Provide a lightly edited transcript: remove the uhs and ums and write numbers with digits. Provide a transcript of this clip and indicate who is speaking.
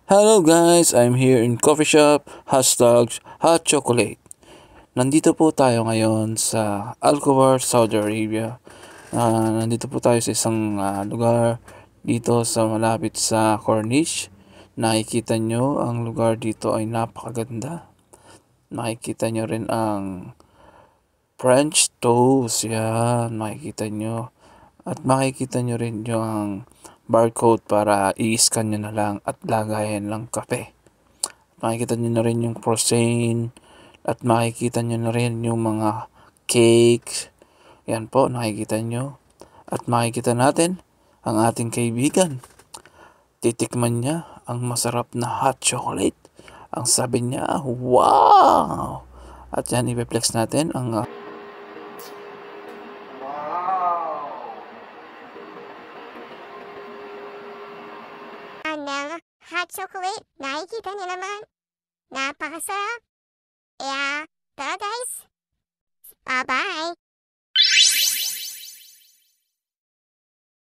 Speaker 1: Hello guys, I'm here in coffee shop, hashtag hot chocolate. Nandito po tayo ngayon sa Alcobar, Saudi Arabia. Nandito po tayo sa isang lugar dito sa malapit sa Corniche. Nakikita nyo, ang lugar dito ay napakaganda. Nakikita nyo rin ang French toast. Yan, makikita nyo. At makikita nyo rin yung barcode para i-scan nyo na lang at lagayan lang kape. Makikita nyo na rin yung croissant at makikita nyo na rin yung mga cakes. Yan po, nakikita nyo. At makikita natin ang ating kaibigan. Titikman niya ang masarap na hot chocolate. Ang sabi niya, wow! At yan, ipeplex natin ang
Speaker 2: ng hot chocolate. Nakikita niyo naman. Napakasarap. Kaya, tara guys. Bye-bye.